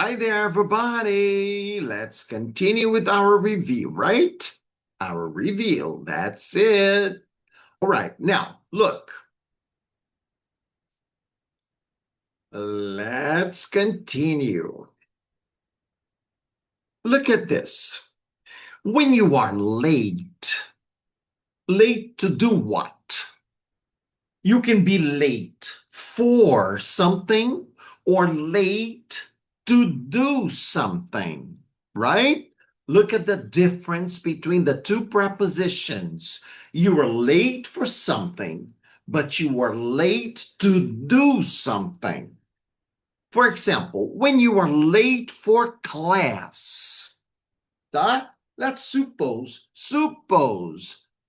Hi there, everybody. Let's continue with our review, right? Our review. That's it. All right. Now, look. Let's continue. Look at this. When you are late to do what? You can be late for something or late to do something, right? Look at the difference between the two prepositions. You are late for something, but you are late to do something. For example, when you are late for class, let's suppose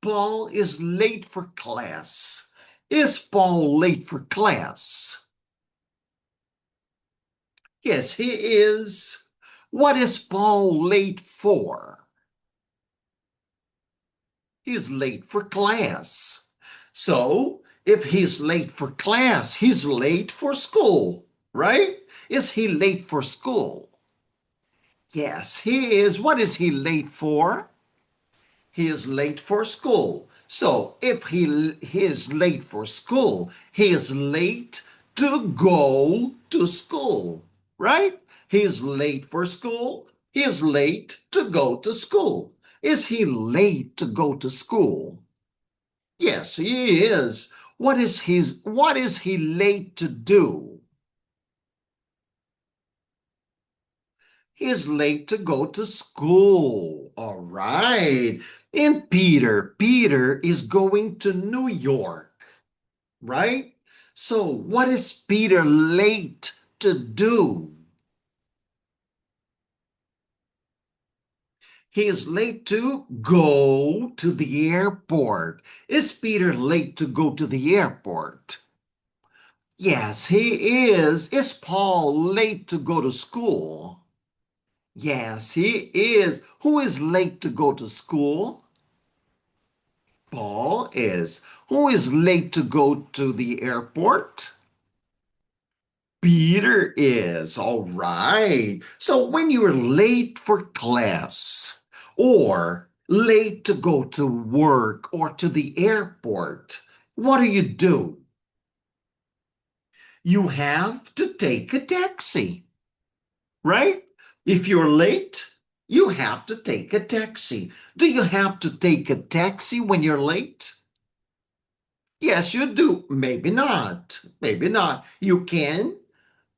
Paul is late for class. Is Paul late for class? Yes, he is. What is Paul late for? He's late for class. So, if he's late for class, he's late for school, right? Is he late for school? Yes, he is. What is he late for? He is late for school. So if he is late for school, he is late to go to school, right? He is late for school. He is late to go to school. Is he late to go to school? Yes, he is. What is he late to do? He is late to go to school. All right. And Peter is going to New York, right? So what is Peter late to do? He is late to go to the airport. Is Peter late to go to the airport? Yes, he is. Is Paul late to go to school? Yes, he is. Who is late to go to school? Paul is. Who is late to go to the airport? Peter is. All right. So when you're late for class or late to go to work or to the airport, what do? You have to take a taxi, right? If you're late, you have to take a taxi. Do you have to take a taxi when you're late? Yes, you do. Maybe not. Maybe not. You can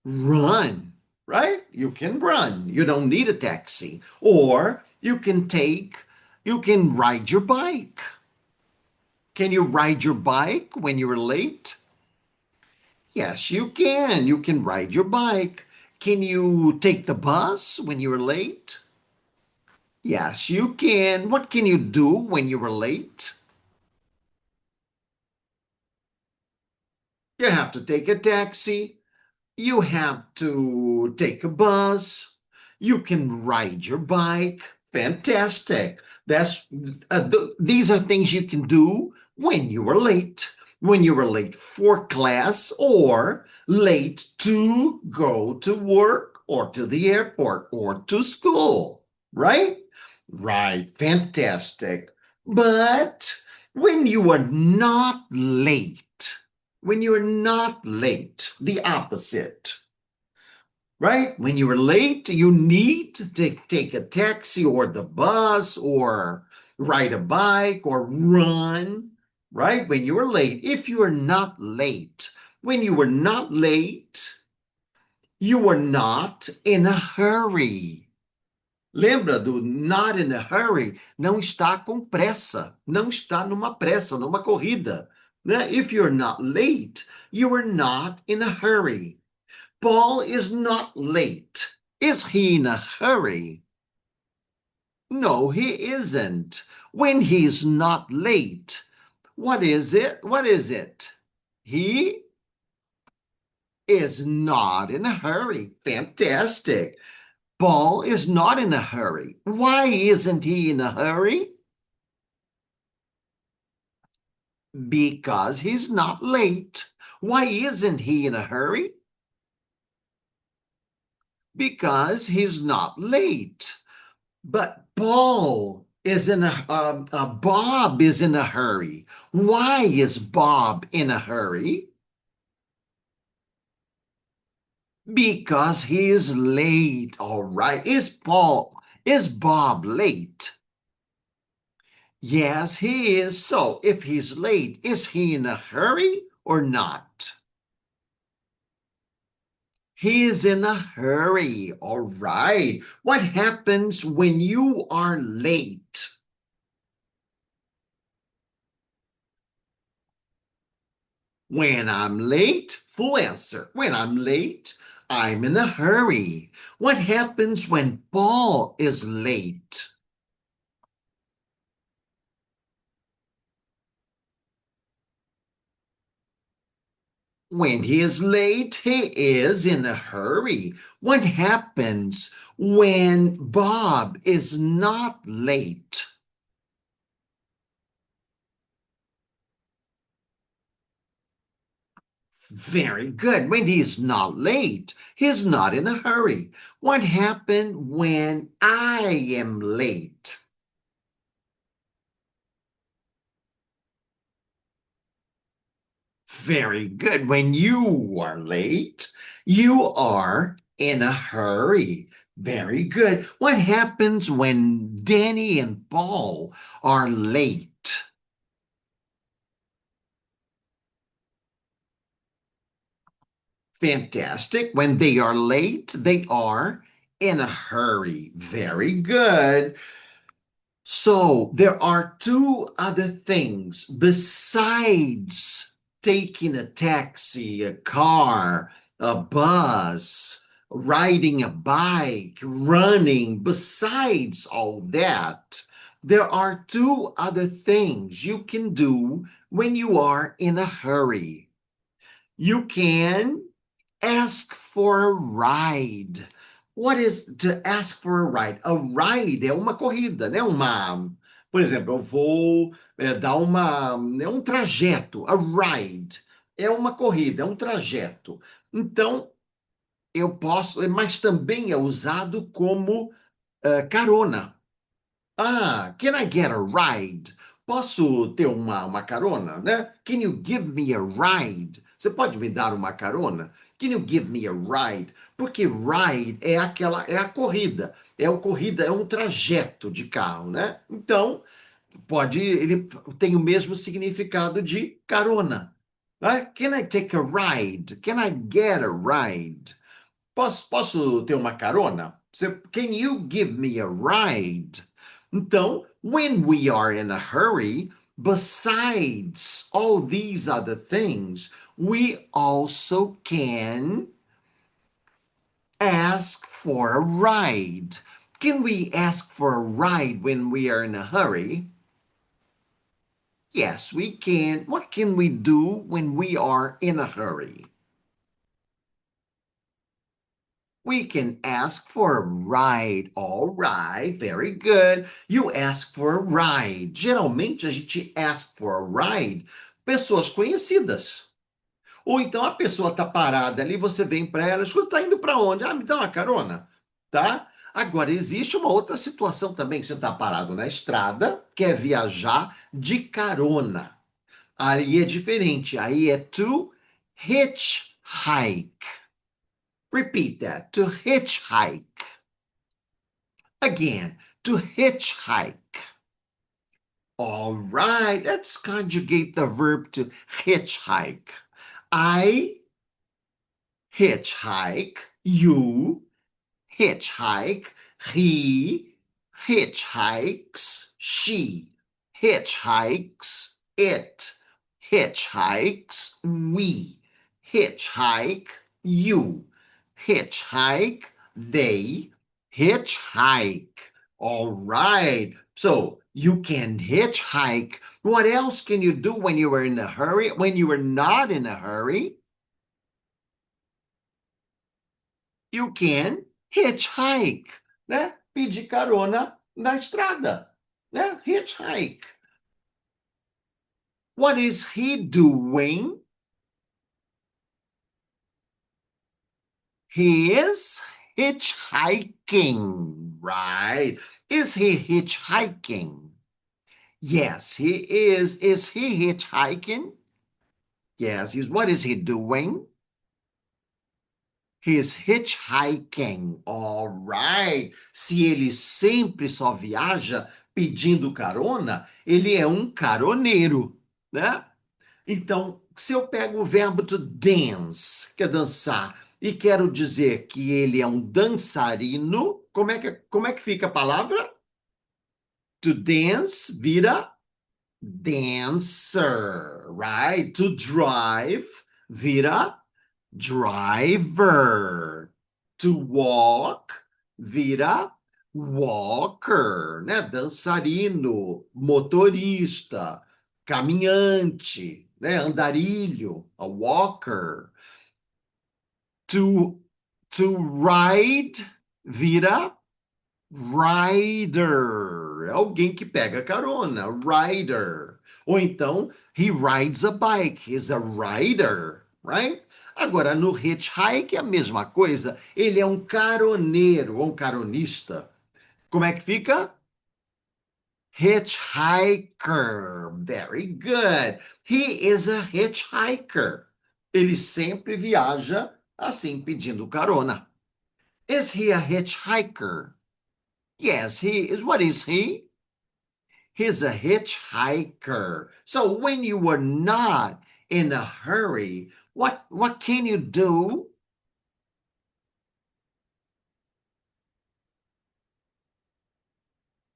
run, right? You can run. You don't need a taxi. Or you can ride your bike. Can you ride your bike when you're late? Yes, you can. You can ride your bike. Can you take the bus when you're late? Yes, you can. What can you do when you were late? You have to take a taxi. You have to take a bus. You can ride your bike. Fantastic. These are things you can do when you were late. When you were late for class or late to go to work or to the airport or to school, right? Right. Fantastic. But when you are not late, when you're not late, the opposite, right? When you're late, you need to take a taxi or the bus or ride a bike or run, right? When you're late, if you are not late, when you were not late, you were not in a hurry. Lembra do not in a hurry? Não está com pressa. Não está numa pressa, numa corrida. Né? If you're not late, you are not in a hurry. Paul is not late. Is he in a hurry? No, he isn't. When he's not late, what is it? What is it? He is not in a hurry. Fantastic. Paul is not in a hurry. Why isn't he in a hurry? Because he's not late. Why isn't he in a hurry? because he's not late. But Bob is in a hurry. Why is Bob in a hurry? Because he is late. All right. Is Bob late? Yes, he is. So if he's late, is he in a hurry or not? He is in a hurry. All right. What happens when you are late? When I'm late, full answer. When I'm late, I'm in a hurry. What happens when Paul is late? When he is late, he is in a hurry. What happens when Bob is not late? Very good. When he's not late, he's not in a hurry. What happened when I am late? Very good. When you are late, you are in a hurry. Very good. What happens when Danny and Paul are late? Fantastic. When they are late, they are in a hurry. Very good. So there are two other things besides taking a taxi, a car, a bus, riding a bike, running. Besides all that, there are two other things you can do when you are in a hurry. You can ask for a ride. What is to ask for a ride? A ride é uma corrida, né? Por exemplo, eu vou dar um trajeto. A ride é uma corrida, é um trajeto. Então, eu posso, mas também é usado como carona. Ah, can I get a ride? Posso ter uma carona, né? Can you give me a ride? Você pode me dar uma carona? Can you give me a ride? Porque ride é a corrida, é um trajeto de carro, né? Então, ele tem o mesmo significado de carona. Né? Can I take a ride? Can I get a ride? Posso ter uma carona? Can you give me a ride? Então, when we are in a hurry, besides all these other things, we also can ask for a ride. Can we ask for a ride when we are in a hurry? Yes, we can. What can we do when we are in a hurry? We can ask for a ride. All right, very good. You ask for a ride. Geralmente a gente ask for a ride pessoas conhecidas. Ou então a pessoa tá parada ali, você vem para ela, escuta, tá indo para onde? Ah, me dá uma carona, tá? Agora existe uma outra situação também, que você tá parado na estrada, quer viajar de carona. Aí é diferente, aí é to hitchhike. Repeat that. To hitchhike. Again, to hitchhike. All right, let's conjugate the verb to hitchhike. I hitchhike. You hitchhike. He hitchhikes. She hitchhikes. It hitchhikes. We hitchhike. You hitchhike. They hitchhike. All right. So you can hitchhike. What else can you do when you are in a hurry? When you are not in a hurry, you can hitchhike, né? Pedir carona na estrada, né? Hitchhike. What is he doing? He is hitchhiking, right? Is he hitchhiking? Yes, he is. Is he hitchhiking? Yes, what is he doing? He is hitchhiking. All right. Se ele sempre só viaja pedindo carona, ele é um caroneiro, né? Então, se eu pego o verbo to dance, que é dançar, e quero dizer que ele é um dançarino, como é que fica a palavra? To dance vira dancer, right? To drive vira driver. To walk vira walker, né? Dançarino, motorista, caminhante, né? Andarilho, a walker. To to ride vira rider, é alguém que pega carona, rider. Ou então, he rides a bike, he's a rider, right? Agora, no hitchhike é a mesma coisa, ele é um caroneiro, ou um caronista. Como é que fica? Hitchhiker, very good. He is a hitchhiker. Ele sempre viaja assim, pedindo carona. Is he a hitchhiker? Yes, he is. What is he? He's a hitchhiker. So when you are not in a hurry, what can you do?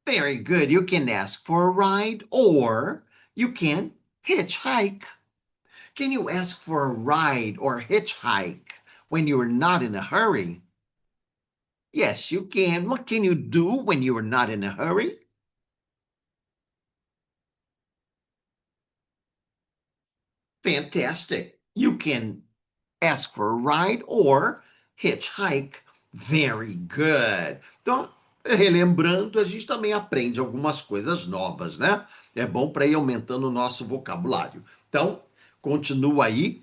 Very good. You can ask for a ride or you can hitchhike. Can you ask for a ride or hitchhike when you are not in a hurry? Yes, you can. What can you do when you are not in a hurry? Fantastic. You can ask for a ride or hitchhike. Very good. Então, relembrando, a gente também aprende algumas coisas novas, né? É bom para ir aumentando o nosso vocabulário. Então, continua aí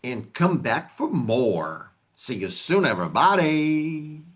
and come back for more. See you soon, everybody.